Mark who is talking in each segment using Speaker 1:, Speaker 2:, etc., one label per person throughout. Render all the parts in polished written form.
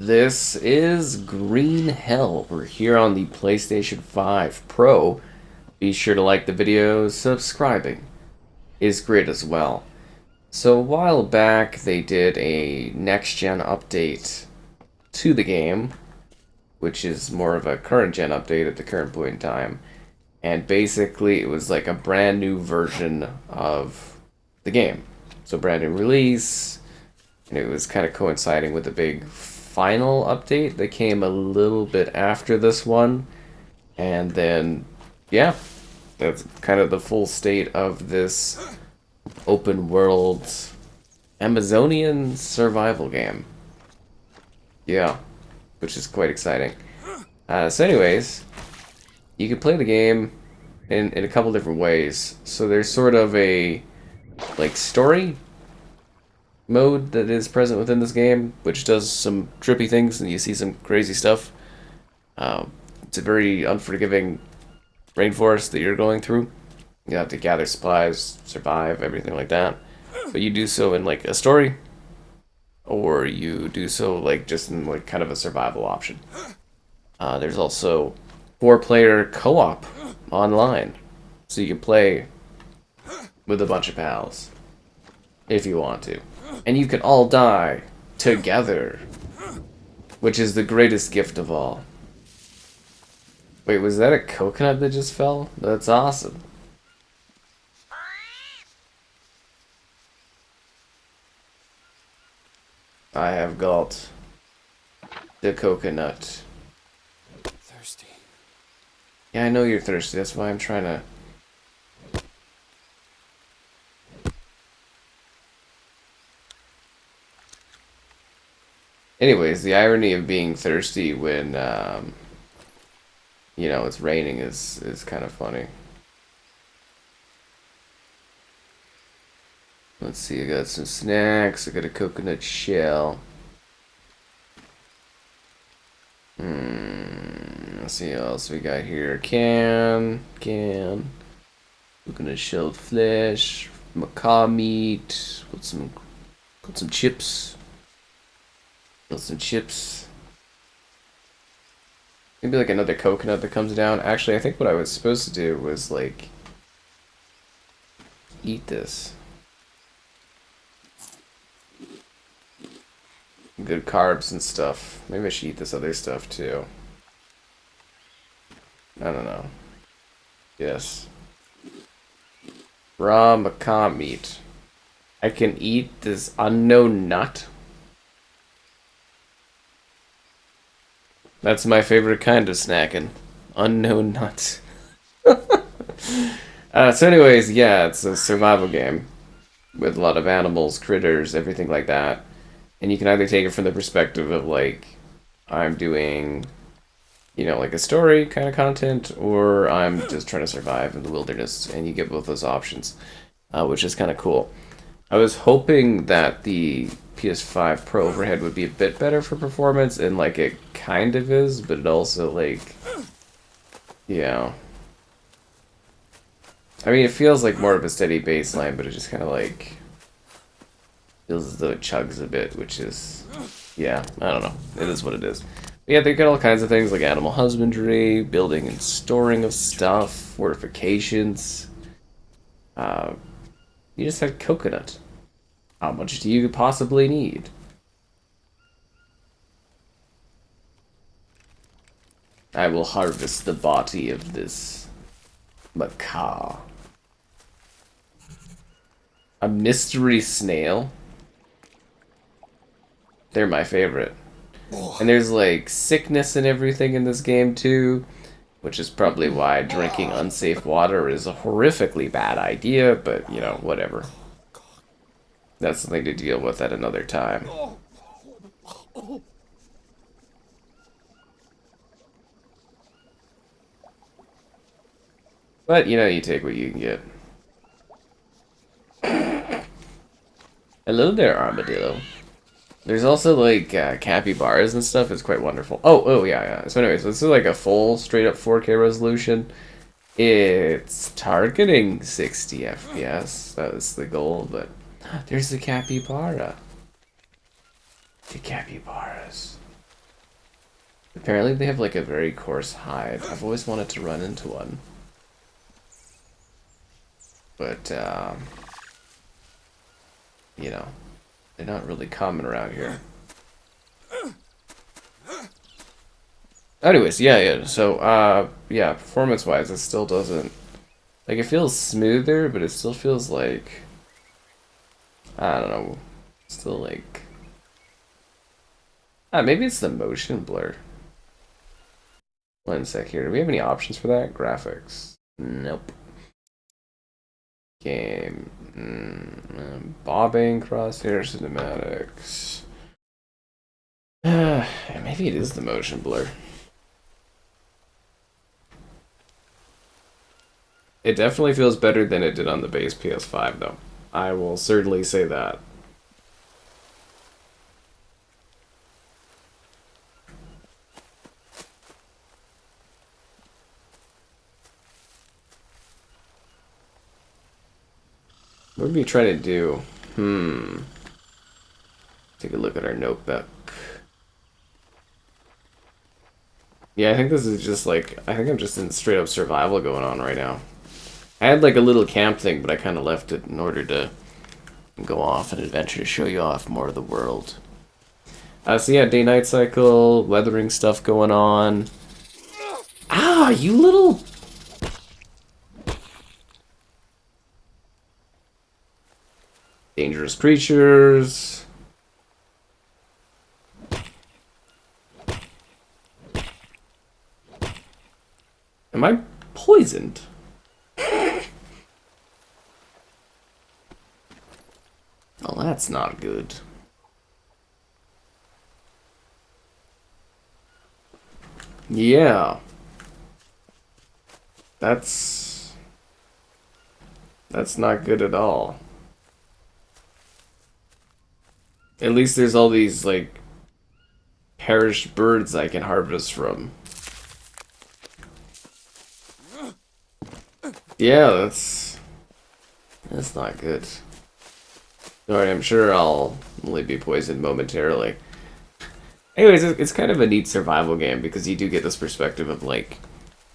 Speaker 1: This is Green Hell. We're here on the PlayStation 5 Pro. Be sure to like the video, subscribing is great as well. So a while back they did a next-gen update to the game, which is more of a current-gen update at the current point in time. And basically it was like a brand new version of the game. So brand new release, and it was kind of coinciding with the big final update that came a little bit after this one. And then, yeah, that's kind of the full state of this open world Amazonian survival game. Yeah, which is quite exciting. So anyways, you can play the game in a couple different ways. So there's sort of a like story mode that is present within this game, which does some trippy things and you see some crazy stuff. It's a very unforgiving rainforest that you're going through. You have to gather supplies, survive, everything like that. But you do so in like a story, or you do so like just in like kind of a survival option. There's also 4-player co-op online, so you can play with a bunch of pals if you want to. And you can all die together, which is the greatest gift of all. Wait, was that a coconut that just fell? That's awesome. I have got the coconut.
Speaker 2: Thirsty.
Speaker 1: Yeah, I know you're thirsty. That's why I'm trying to... Anyways, the irony of being thirsty when, you know, it's raining is kind of funny. Let's see, I got some snacks. I got a coconut shell. Let's see what else we got here. Can. Coconut shelled flesh. Macaw meat. Got some chips. Got some chips. Maybe like another coconut that comes down. Actually, I think what I was supposed to do was like eat this. Good carbs and stuff. Maybe I should eat this other stuff too. I don't know. Yes. Raw macaw meat. I can eat this unknown nut. That's my favorite kind of snacking. Unknown nuts. So anyways, yeah, it's a survival game with a lot of animals, critters, everything like that. And you can either take it from the perspective of like, I'm doing, you know, like a story kind of content, or I'm just trying to survive in the wilderness, and you get both those options, which is kind of cool. I was hoping that the PS5 Pro overhead would be a bit better for performance, and like it kind of is, but it also like, yeah. I mean, it feels like more of a steady baseline, but it just kind of like feels as though it chugs a bit, which is, yeah, I don't know. It is what it is. But yeah, they got all kinds of things like animal husbandry, building and storing of stuff, fortifications. You just had coconut. How much do you possibly need? I will harvest the body of this macaw. A mystery snail? They're my favorite. And there's like sickness and everything in this game too, which is probably why drinking unsafe water is a horrifically bad idea, but you know, whatever. That's something to deal with at another time. But, you know, you take what you can get. Hello there, armadillo. There's also, like, capybaras and stuff. It's quite wonderful. Oh, yeah. So anyways, this is like a full, straight-up 4K resolution. It's targeting 60 FPS. That was the goal, but... There's the capybara. The capybaras. Apparently they have like a very coarse hide. I've always wanted to run into one. But, you know, they're not really common around here. Anyways, yeah. So, yeah, performance-wise, it still doesn't... Like, it feels smoother, but it still feels like... I don't know. Still like... maybe it's the motion blur. One sec here. Do we have any options for that? Graphics. Nope. Game. Bobbing, crosshair, cinematics. Maybe it is the motion blur. It definitely feels better than it did on the base PS5, though. I will certainly say that. What are we trying to do? Take a look at our notebook. Yeah, I think this is just like... I think I'm just in straight up survival going on right now. I had like a little camp thing, but I kind of left it in order to go off and adventure to show you off more of the world. So yeah, day-night cycle, weathering stuff going on. Ah, you little... Dangerous creatures. Am I poisoned? Well, that's not good. Yeah. That's not good at all. At least there's all these, like, perished birds I can harvest from. Yeah, that's not good. Alright, I'm sure I'll only be poisoned momentarily. Anyways, it's kind of a neat survival game because you do get this perspective of, like,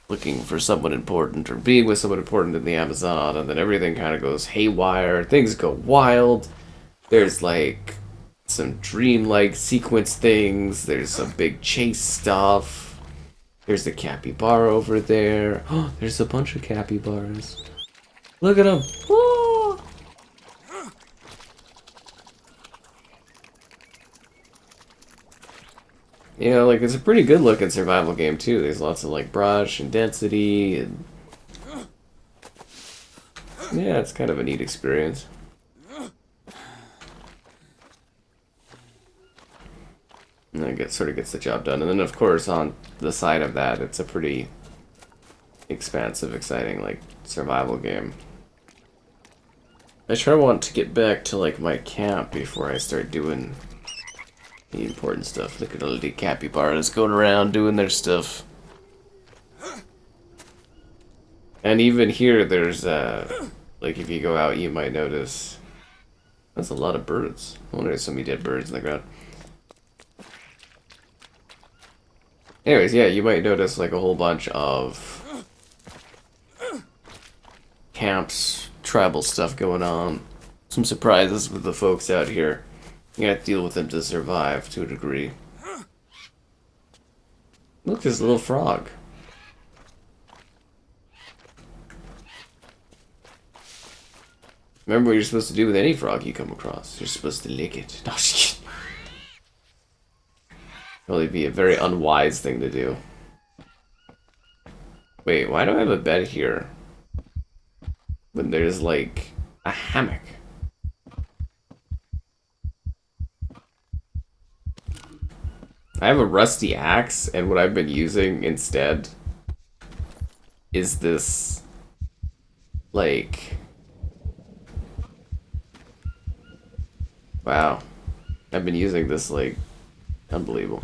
Speaker 1: looking for someone important or being with someone important in the Amazon, and then everything kind of goes haywire, things go wild. There's, like, some dreamlike sequence things, there's some big chase stuff. There's the capybara over there. Oh, there's a bunch of capybaras. Look at them. Oh! You know, like, it's a pretty good looking survival game too. There's lots of like brush and density and yeah, it's kind of a neat experience. And it sort of gets the job done. And then of course on the side of that, it's a pretty expansive, exciting like survival game. I sure want to get back to like my camp before I start doing the important stuff. Look at all the capybaras going around doing their stuff. And even here there's like if you go out you might notice that's a lot of birds. I wonder if there's so many dead birds in the ground. Anyways, yeah, you might notice like a whole bunch of camps, tribal stuff going on. Some surprises with the folks out here. You gotta deal with them to survive to a degree. Look, there's a little frog. Remember what you're supposed to do with any frog you come across. You're supposed to lick it. No, just kidding. Probably be a very unwise thing to do. Wait, why do I have a bed here? When there's like a hammock. I have a rusty axe, and what I've been using instead is this, like... Wow. I've been using this, like, unbelievable.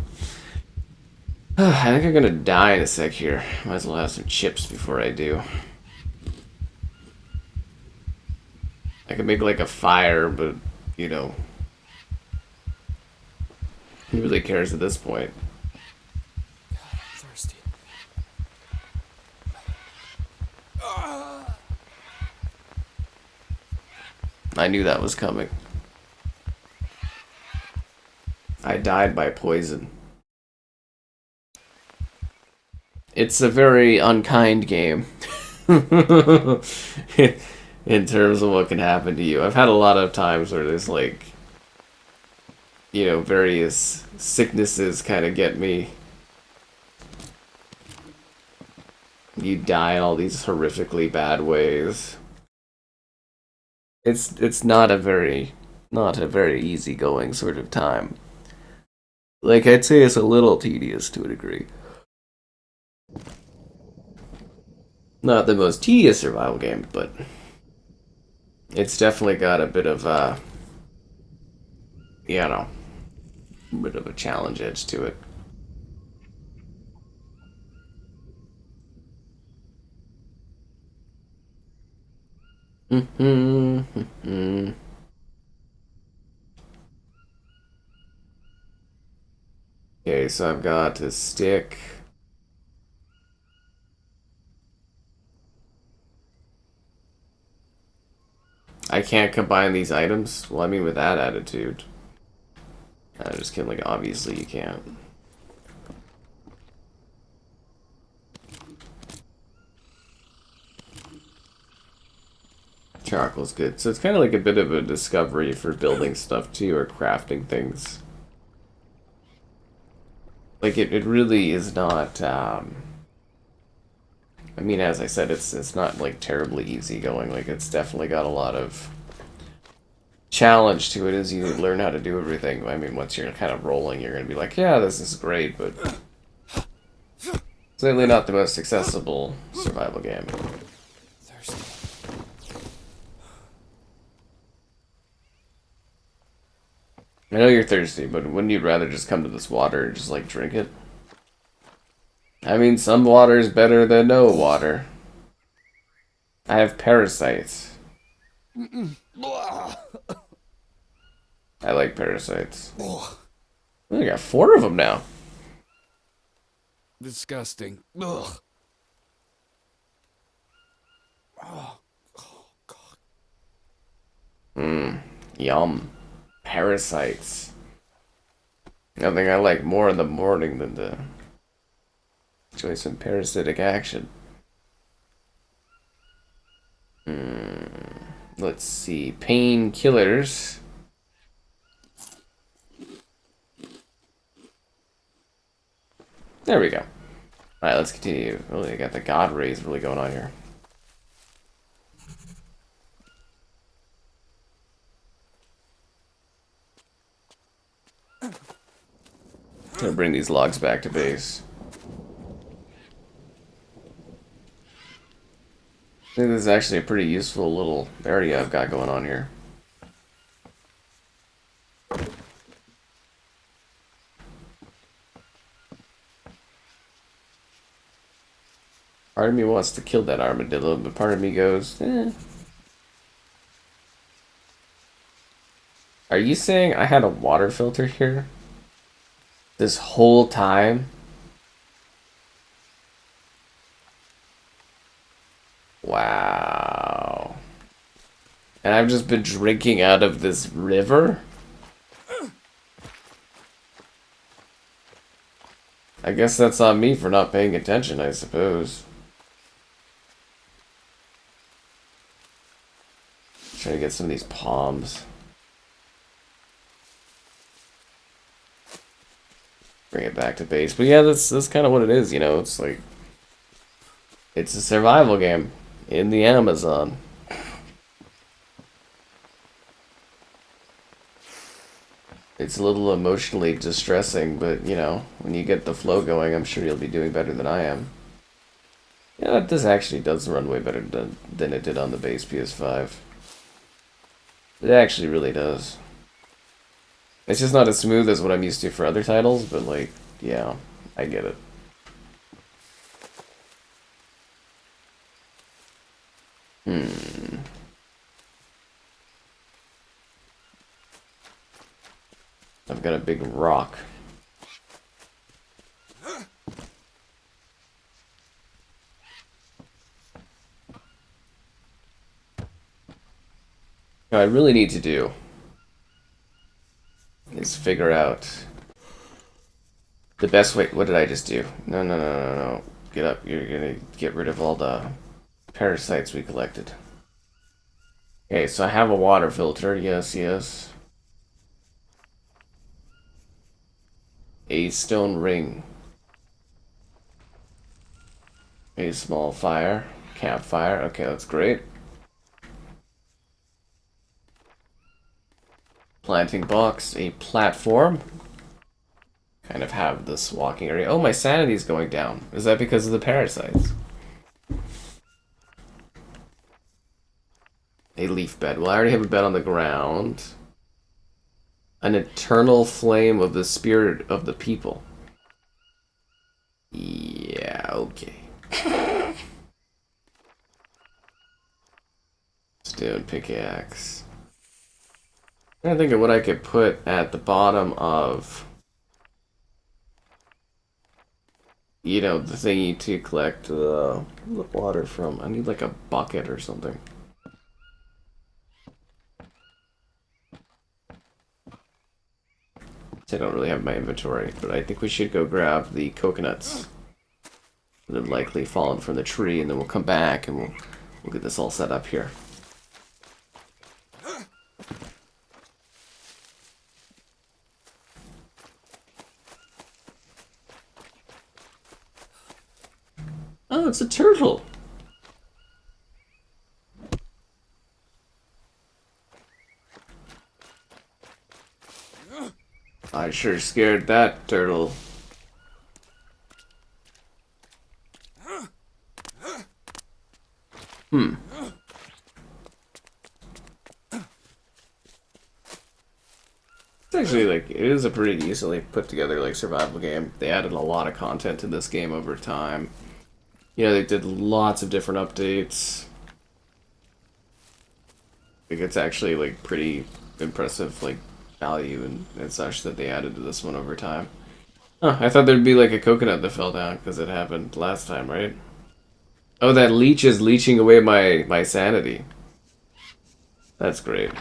Speaker 1: I think I'm gonna die in a sec here. Might as well have some chips before I do. I could make, like, a fire, but, you know... Who really cares at this point? I knew that was coming. I died by poison. It's a very unkind game. In terms of what can happen to you. I've had a lot of times where there's like, you know, various sicknesses kind of get me. You die in all these horrifically bad ways. It's not a very easygoing sort of time. Like, I'd say it's a little tedious to a degree. Not the most tedious survival game, but it's definitely got a bit of you know, a bit of a challenge edge to it. Okay, so I've got a stick. I can't combine these items? Well, I mean, with that attitude. I'm just kidding, like, obviously you can't. Charcoal's good. So it's kind of like a bit of a discovery for building stuff, too, or crafting things. Like, it really is not, I mean, as I said, it's not, like, terribly easygoing. Like, it's definitely got a lot of challenge to it as you learn how to do everything. I mean, once you're kind of rolling, you're going to be like, yeah, this is great, but certainly not the most accessible survival game.
Speaker 2: Thirsty.
Speaker 1: I know you're thirsty, but wouldn't you rather just come to this water and just, like, drink it? I mean, some water is better than no water. I have parasites. I like parasites. I got 4 of them now.
Speaker 2: Disgusting. Ugh. Oh, God.
Speaker 1: Yum. Parasites. Nothing I like more in the morning than to enjoy some parasitic action. Let's see. Painkillers. There we go. Alright, let's continue. Really, I got the God rays really going on here. Gonna bring these logs back to base. I think this is actually a pretty useful little area I've got going on here. Part of me wants to kill that armadillo, but part of me goes, eh. Are you saying I had a water filter here? This whole time? Wow. And I've just been drinking out of this river? I guess that's on me for not paying attention, I suppose. Trying to get some of these palms. Bring it back to base. But yeah, that's kind of what it is, you know? It's like... It's a survival game in the Amazon. It's a little emotionally distressing, but, you know, when you get the flow going, I'm sure you'll be doing better than I am. Yeah, this actually does run way better than it did on the base PS5. It actually really does. It's just not as smooth as what I'm used to for other titles, but, like, yeah, I get it. I've got a big rock. What I really need to do is figure out the best way. What did I just do? No, no, no, no, no. Get up. You're gonna get rid of all the parasites we collected. Okay, so I have a water filter. Yes, yes. A stone ring. A small fire. Campfire. Okay, that's great. Planting box. A platform. Kind of have this walking area. Oh, my sanity's going down. Is that because of the parasites? A leaf bed. Well, I already have a bed on the ground. An eternal flame of the spirit of the people. Yeah, okay. Stone pickaxe. I'm trying to think of what I could put at the bottom of, you know, the thingy to collect the water from. I need like a bucket or something. I don't really have my inventory, but I think we should go grab the coconuts that have likely fallen from the tree, and then we'll come back and we'll get this all set up here. Oh, it's a turtle. I sure scared that turtle. Hmm. It's actually like, it is a pretty easily put together like survival game. They added a lot of content to this game over time. You know, they did lots of different updates. Like, it's actually like pretty impressive like value and such that they added to this one over time. Oh, I thought there'd be like a coconut that fell down because it happened last time, right? Oh, that leech is leeching away my sanity. That's great.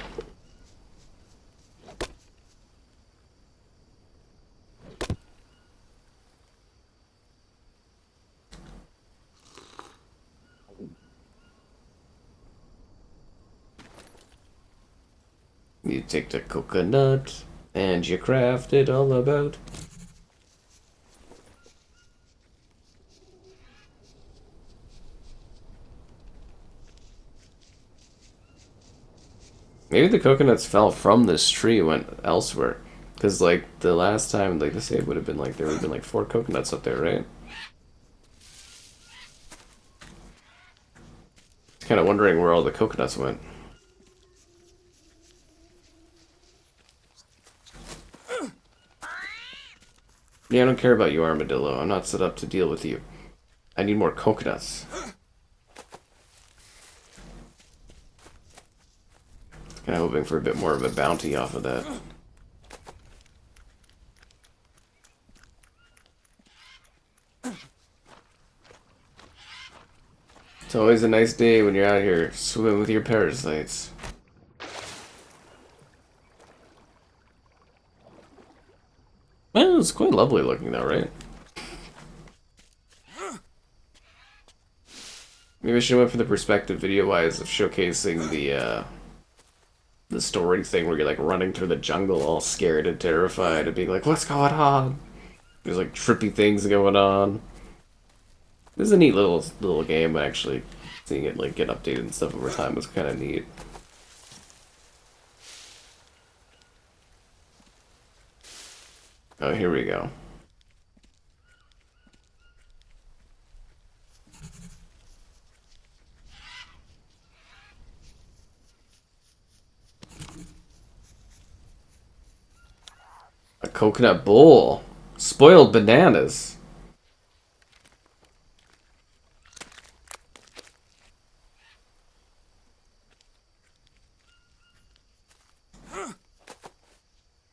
Speaker 1: You take the coconut and you craft it all about. Maybe the coconuts fell from this tree and went elsewhere. Because, like, the last time, like, the save would have been, like, there would have been, like, 4 coconuts up there, right? Just kind of wondering where all the coconuts went. Yeah, I don't care about you, armadillo. I'm not set up to deal with you. I need more coconuts. Kind of hoping for a bit more of a bounty off of that. It's always a nice day when you're out here swimming with your parasites. Well, it's quite lovely looking though, right? Maybe I should have went for the perspective video-wise of showcasing the story thing where you're like running through the jungle all scared and terrified and being like, what's going on? There's like trippy things going on. This is a neat little game, actually. Seeing it like get updated and stuff over time was kind of neat. Oh, here we go. A coconut bowl. Spoiled bananas.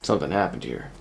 Speaker 1: Something happened here.